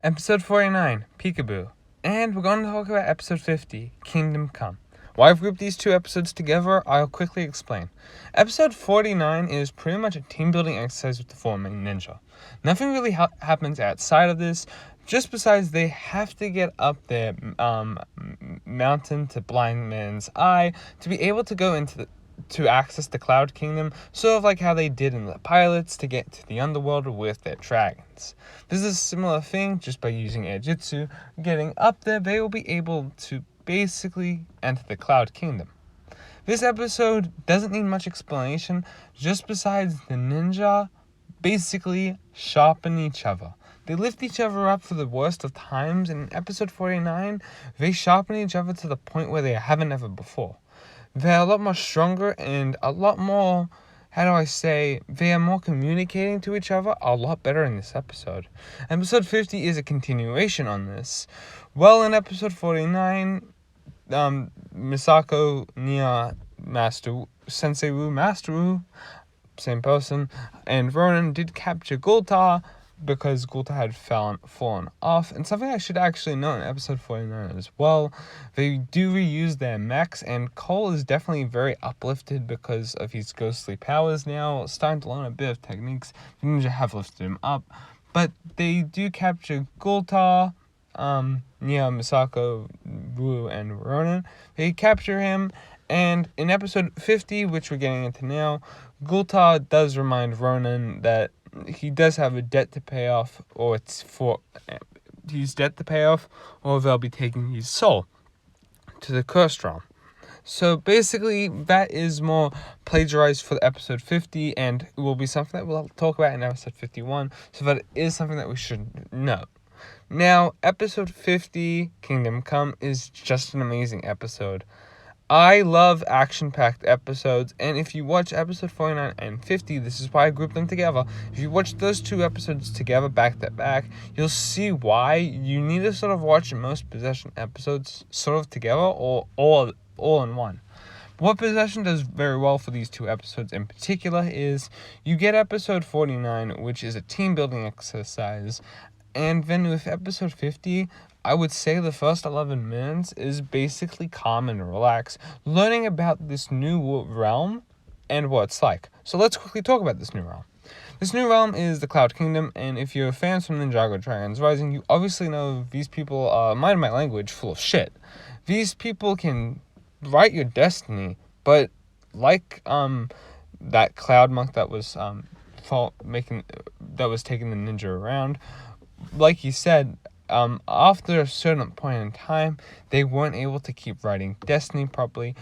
Episode 49, Peekaboo. And we're going to talk about episode 50, Kingdom Come. Why I've grouped these two episodes together, I'll quickly explain. Episode 49 is pretty much a team building exercise with the four-man ninja. Nothing really happens outside of this, just besides they have to get up there, mountain to Blind Man's Eye to be able to go to access the Cloud Kingdom, sort of like how they did in the pilots to get to the underworld with their dragons. This is a similar thing, just by using air jutsu. Getting up there, they will be able to basically enter the Cloud Kingdom. This episode doesn't need much explanation, just besides the ninja basically sharpen each other. They lift each other up for the worst of times, and in episode 49, they sharpen each other to the point where they haven't ever before. They're a lot more stronger and a lot more, they are more communicating to each other a lot better in this episode. Episode 50 is a continuation on this. Well, in episode 49, Misako, Nia, Sensei Wu, Master Wu, same person, and Ronan did capture Gulta, because Gulta had fallen off. And something I should actually note in episode 49 as well, they do reuse their mechs, and Cole is definitely very uplifted because of his ghostly powers now, starting to learn a bit of techniques. The ninja have lifted him up, but they do capture Gulta, Nia, Misako, Wu, and Ronan. They capture him, and in episode 50, which we're getting into now, Gulta does remind Ronan that he does have a debt to pay off, or they'll be taking his soul to the cursed realm. So basically, that is more plagiarized for episode 50, and it will be something that we'll talk about in episode 51, so that is something that we should know. Now, episode 50, Kingdom Come, is just an amazing episode. I love action-packed episodes, and if you watch episode 49 and 50, this is why I grouped them together. If you watch those two episodes together back to back, you'll see why you need to sort of watch most Possession episodes sort of together or all in one. What Possession does very well for these two episodes in particular is you get episode 49, which is a team-building exercise, and then with episode 50, I would say the first 11 minutes is basically calm and relax, learning about this new realm and what it's like. So let's quickly talk about this new realm. This new realm is the Cloud Kingdom, and if you're fans from Ninjago Dragons Rising, you obviously know these people are, mind my language, full of shit. These people can write your destiny, but like that cloud monk that was taking the ninja around, like he said, after a certain point in time, they weren't able to keep writing destiny properly.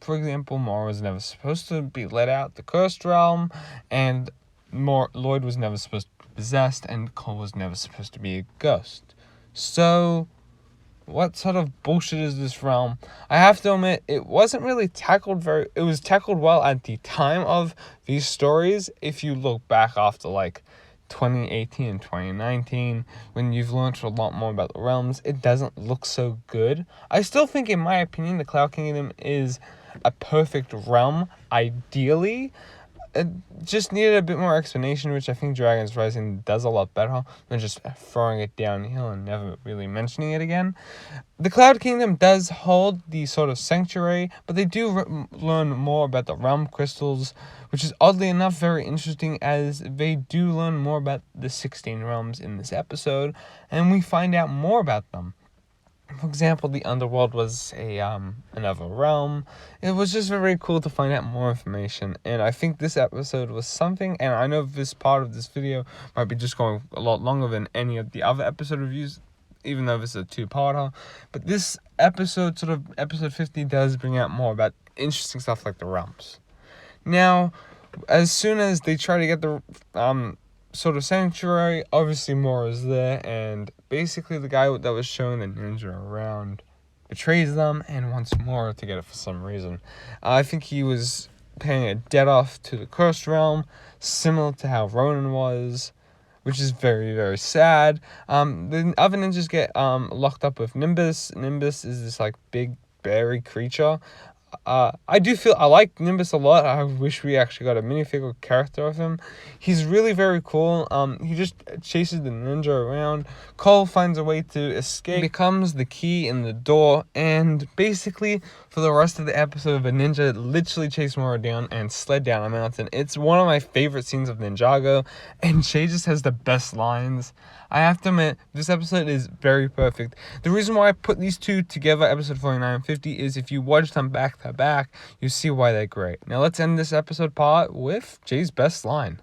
For example, Mora was never supposed to be let out the cursed realm, and Lloyd was never supposed to be possessed, and Cole was never supposed to be a ghost. So, what sort of bullshit is this realm? I have to admit, it wasn't really tackled it was tackled well at the time of these stories. If you look back after, 2018 and 2019, when you've learned a lot more about the realms, it doesn't look so good. I still think, in my opinion, the Cloud Kingdom is a perfect realm, ideally. It just needed a bit more explanation, which I think Dragons Rising does a lot better than just throwing it downhill and never really mentioning it again. The Cloud Kingdom does hold the sort of sanctuary, but they do learn more about the realm crystals, which is oddly enough very interesting, as they do learn more about the 16 realms in this episode, and we find out more about them. For example, the underworld was another realm. It was just very cool to find out more information, and I think this episode was something, and I know this part of this video might be just going a lot longer than any of the other episode reviews, even though this is a two-parter, but this episode, sort of episode 50, does bring out more about interesting stuff like the realms. Now, as soon as they try to get the sort of sanctuary, obviously Mora's there, and basically the guy that was showing the ninja around betrays them and wants Mora to get it for some reason. I think he was paying a debt off to the cursed realm, similar to how Ronan was, which is very, very sad. The other ninjas get locked up with Nimbus. Nimbus is this big berry creature. I do feel I like Nimbus a lot. I wish we actually got a minifigure character of him. He's really very cool. He just chases the ninja around. Cole finds a way to escape. He becomes the key in the door, and basically for the rest of the episode, the ninja literally chased Mora down and sled down a mountain. It's one of my favorite scenes of Ninjago, and Shay just has the best lines. I have to admit, this episode is very perfect. The reason why I put these two together, episode 49 and 50, is if you watch them back to back, you see why they're great. Now let's end this episode part with Jay's best line.